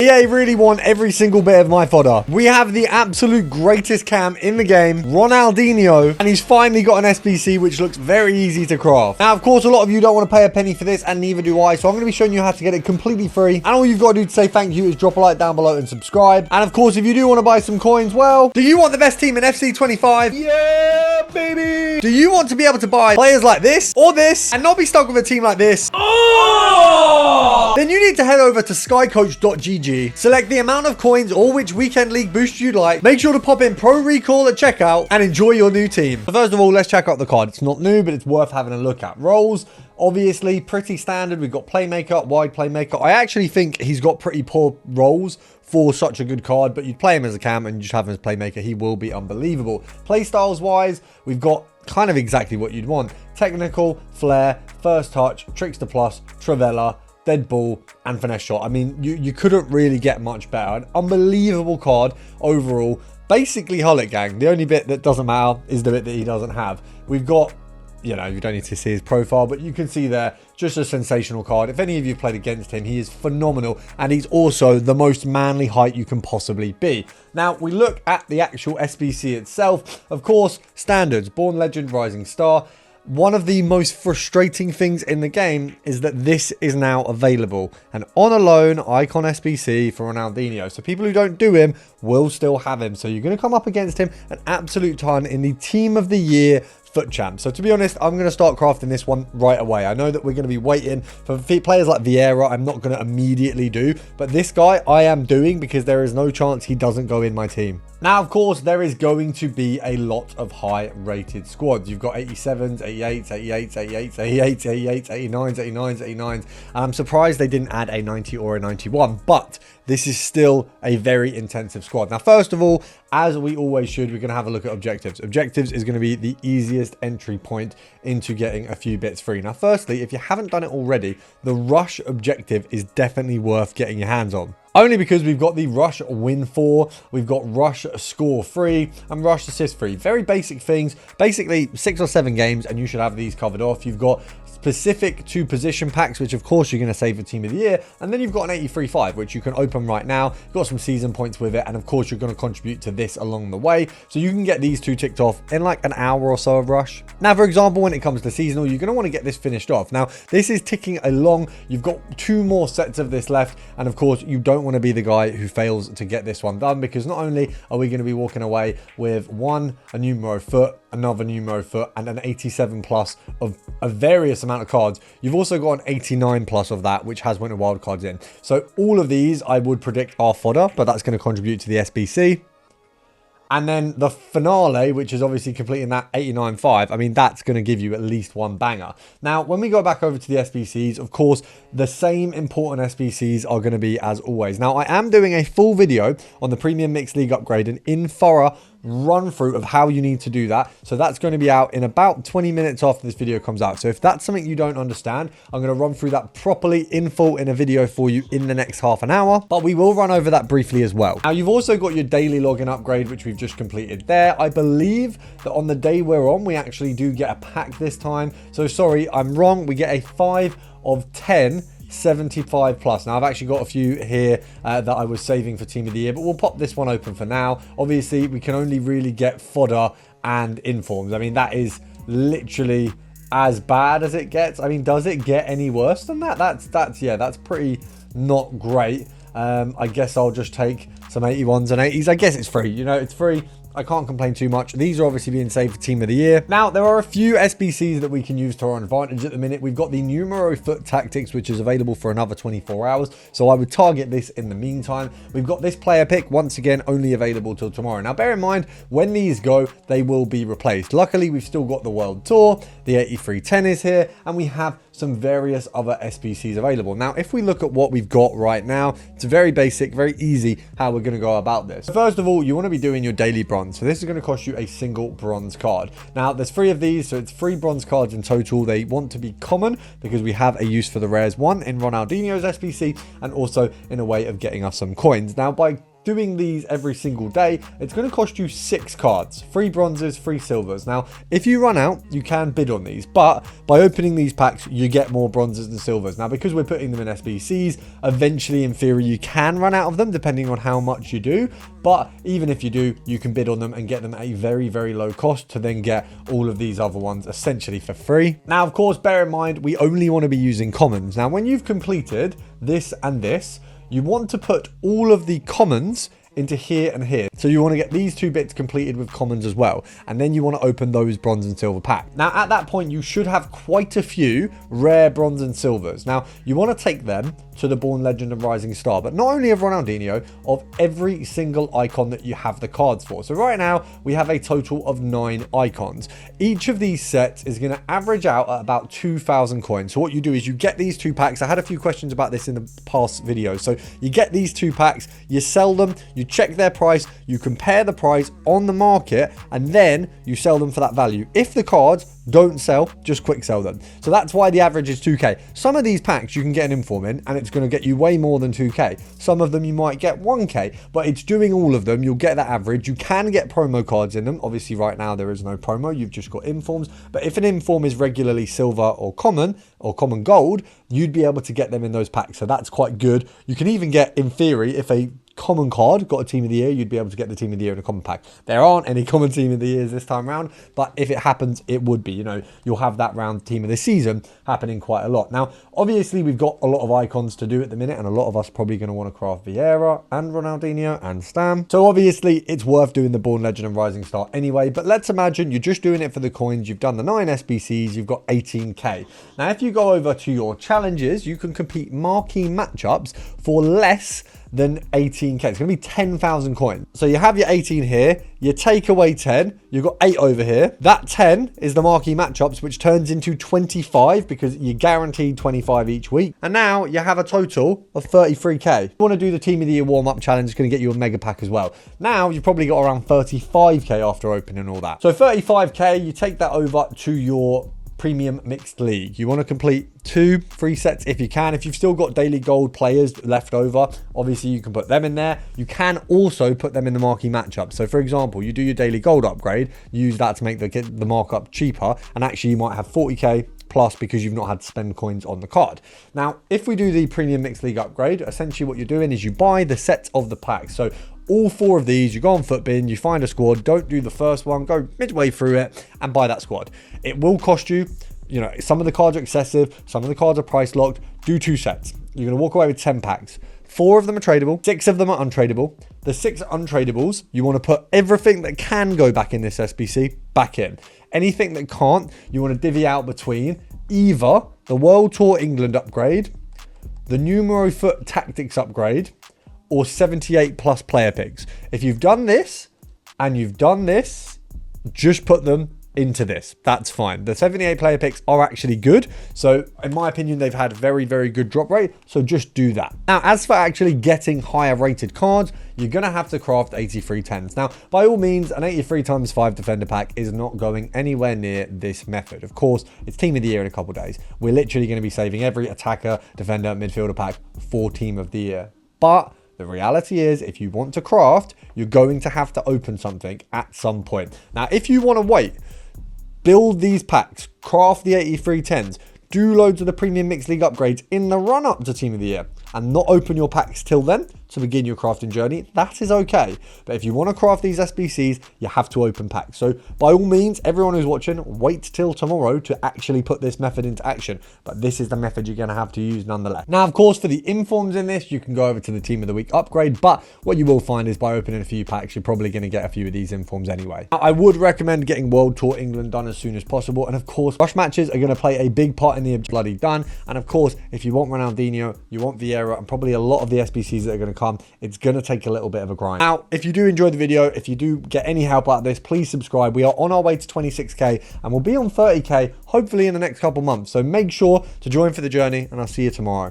EA really want every single bit of my fodder. We have the absolute greatest cam in the game, Ronaldinho, and he's finally got an SBC which looks very easy to craft. Now, of course, a lot of you don't want to pay a penny for this, and neither do I, so I'm going to be showing you how to get it completely free. And all you've got to do to say thank you is drop a like down below and subscribe. And of course, if you do want to buy some coins, well, do you want the best team in FC 25? Yeah, baby! Do you want to be able to buy players like this or this and not be stuck with a team like this? Oh! Then you need to head over to skycoach.gg. Select the amount of coins or which weekend league boost you'd like. Make sure to pop in Pro Recall at checkout and enjoy your new team. So first of all, let's check out the card. It's not new, but it's worth having a look at. Roles, obviously, pretty standard. We've got Playmaker, Wide Playmaker. I actually think he's got pretty poor roles for such a good card, but you'd play him as a cam and you just have him as Playmaker. He will be unbelievable. Playstyles wise, we've got kind of exactly what you'd want. Technical, Flair, First Touch, Trickster Plus, Travella, Dead Ball, and Finesse Shot. I mean, you couldn't really get much better. An unbelievable card overall. Basically, Hullet Gang. The only bit that doesn't matter is the bit that he doesn't have. We've got, you know, you don't need to see his profile, but you can see there, just a sensational card. If any of you have played against him, he is phenomenal, and he's also the most manly height you can possibly be. Now, we look at the actual SBC itself. Of course, standards, Born Legend, Rising Star. One of the most frustrating things in the game is that this is now available. An on a loan icon SBC for Ronaldinho. So people who don't do him will still have him. So you're going to come up against him an absolute ton in the Team of the Year Foot Champ. So to be honest, I'm going to start crafting this one right away. I know that we're going to be waiting for players like Vieira. I'm not going to immediately do, but this guy I am doing because there is no chance he doesn't go in my team. Now, of course, there is going to be a lot of high-rated squads. You've got 87s, 88s, 88s, 88s, 88s, 88s, 89s, 89s, 89s. And I'm surprised they didn't add a 90 or a 91, but this is still a very intensive squad. Now, first of all, as we always should, we're going to have a look at objectives. Objectives is going to be the easiest entry point into getting a few bits free. Now, firstly, if you haven't done it already, the Rush objective is definitely worth getting your hands on. Only because we've got the Rush Win 4, we've got Rush Score 3, and Rush Assist 3. Very basic things. Basically, 6 or 7 games, and you should have these covered off. You've got specific to position packs, which of course you're going to save for Team of the Year, and then you've got an 83.5, which you can open right now. You've got some season points with it, and of course you're going to contribute to this along the way, so you can get these two ticked off in like an hour or so of Rush. Now, for example, when it comes to seasonal, you're going to want to get this finished off. Now, this is ticking along. You've got 2 more sets of this left, and of course you don't want to be the guy who fails to get this one done, because not only are we going to be walking away with a numero foot, another numero foot, and an 87 plus of a various amount of cards, you've also got an 89 plus of that, which has winter wild cards in. So all of these I would predict are fodder, but that's going to contribute to the SBC. And then the finale, which is obviously completing that 89.5, I mean, that's going to give you at least one banger. Now, when we go back over to the SBCs, of course, the same important SBCs are going to be as always. Now, I am doing a full video on the Premium Mixed League upgrade, an in-thorough run through of how you need to do that. So that's going to be out in about 20 minutes after this video comes out. So if that's something you don't understand, I'm going to run through that properly in full in a video for you in the next half an hour, but we will run over that briefly as well. Now, you've also got your daily login upgrade, which we've just completed there. I believe that on the day we're on, we actually do get a pack this time. So sorry, I'm wrong. We get a 5 of 10 75 plus. Now, I've actually got a few here that I was saving for Team of the Year, but we'll pop this one open for now. Obviously, we can only really get fodder and informs. I mean, that is literally as bad as it gets. I mean, does it get any worse than that? That's pretty not great. I guess I'll just take some 81s and 80s. I guess it's free. You know, it's free. I can't complain too much. These are obviously being saved for Team of the Year. Now, there are a few SBCs that we can use to our advantage at the minute. We've got the Numero Foot Tactics, which is available for another 24 hours. So I would target this in the meantime. We've got this player pick, once again, only available till tomorrow. Now, bear in mind, when these go, they will be replaced. Luckily, we've still got the World Tour. The 8310 is here, and we have some various other SBCs available. Now, if we look at what we've got right now, it's very basic, very easy how we're going to go about this. First of all, you want to be doing your daily bronze. So this is going to cost you a single bronze card. Now, there's 3 of these, so it's 3 bronze cards in total. They want to be common because we have a use for the rares, one in Ronaldinho's SBC and also in a way of getting us some coins. Now, by doing these every single day, it's going to cost you 6 cards, 3 bronzes, 3 silvers. Now, if you run out, you can bid on these, but by opening these packs, you get more bronzes and silvers. Now, because we're putting them in SBCs, eventually, in theory, you can run out of them depending on how much you do. But even if you do, you can bid on them and get them at a very, very low cost to then get all of these other ones essentially for free. Now, of course, bear in mind, we only want to be using commons. Now, when you've completed this and this, you want to put all of the commons into here and here. So you want to get these 2 bits completed with commons as well. And then you want to open those bronze and silver packs. Now, at that point, you should have quite a few rare bronze and silvers. Now, you want to take them to the Born Legend and Rising Star, but not only of Ronaldinho, of every single icon that you have the cards for. So right now, we have a total of 9 icons. Each of these sets is going to average out at about 2,000 coins. So what you do is you get these 2 packs. I had a few questions about this in the past videos. So you get these 2 packs, you sell them, you check their price, you compare the price on the market, and then you sell them for that value. If the cards don't sell, just quick sell them. So that's why the average is 2k. Some of these packs you can get an inform in and it's going to get you way more than 2k. Some of them you might get 1k, but it's doing all of them. You'll get that average. You can get promo cards in them. Obviously right now there is no promo. You've just got informs. But if an inform is regularly silver or common gold, you'd be able to get them in those packs. So that's quite good. You can even get, in theory, if a common card got a team of the year, you'd be able to get the team of the year in a common pack. There aren't any common team of the years this time around, but if it happens, it would be. You know, you'll have that round team of the season happening quite a lot. Now, obviously, we've got a lot of icons to do at the minute, and a lot of us probably going to want to craft Vieira and Ronaldinho and Stam. So obviously, it's worth doing the Born Legend and Rising Star anyway, but let's imagine you're just doing it for the coins. You've done the 9 SBCs, you've got 18k. Now, if you go over to your challenges, you can compete marquee matchups for less than 18k. It's going to be 10,000 coins. So you have your 18 here, you take away 10, you've got 8 over here. That 10 is the marquee matchups, which turns into 25 because you're guaranteed 25 each week. And now you have a total of 33k. You want to do the Team of the Year warm-up challenge, it's going to get you a mega pack as well. Now you've probably got around 35k after opening all that. So 35k, you take that over to your premium mixed league. You want to complete 2 free sets if you can. If you've still got daily gold players left over, obviously you can put them in there. You can also put them in the marquee matchup. So for example, you do your daily gold upgrade, use that to make the markup cheaper, and actually you might have 40k plus because you've not had to spend coins on the card. Now, if we do the premium mixed league upgrade, essentially what you're doing is you buy the sets of the packs. So all 4 of these, you go on Footbin, you find a squad, don't do the first one, go midway through it and buy that squad. It will cost you, you know, some of the cards are excessive, some of the cards are price locked. Do 2 sets. You're going to walk away with 10 packs. 4 of them are tradable, 6 of them are untradeable. The 6 untradables, you want to put everything that can go back in this SBC back in. Anything that can't, you want to divvy out between either the World Tour England upgrade, the Numero Foot Tactics upgrade, or 78 plus player picks. If you've done this and you've done this, just put them into this. That's fine. The 78 player picks are actually good. So in my opinion, they've had very, very good drop rate. So just do that. Now, as for actually getting higher rated cards, you're going to have to craft 83 10s. Now, by all means, an 83 times 5 defender pack is not going anywhere near this method. Of course, it's team of the year in a couple of days. We're literally going to be saving every attacker, defender, midfielder pack for team of the year. But the reality is, if you want to craft, you're going to have to open something at some point. Now, if you want to wait, build these packs, craft the 83 10s, do loads of the premium mixed league upgrades in the run up to team of the year, and not open your packs till then to begin your crafting journey, that is okay. But if you want to craft these SBCs, you have to open packs. So by all means, everyone who's watching, wait till tomorrow to actually put this method into action. But this is the method you're going to have to use nonetheless. Now, of course, for the informs in this, you can go over to the Team of the Week upgrade. But what you will find is by opening a few packs, you're probably going to get a few of these informs anyway. Now, I would recommend getting World Tour England done as soon as possible. And of course, rush matches are going to play a big part in the bloody done. And of course, if you want Ronaldinho, you want Vieira, and probably a lot of the SBCs that are going to come, it's going to take a little bit of a grind. Now, if you do enjoy the video, if you do get any help out of this, please subscribe. We are on our way to 26k and we'll be on 30k hopefully in the next couple months. So make sure to join for the journey, and I'll see you tomorrow.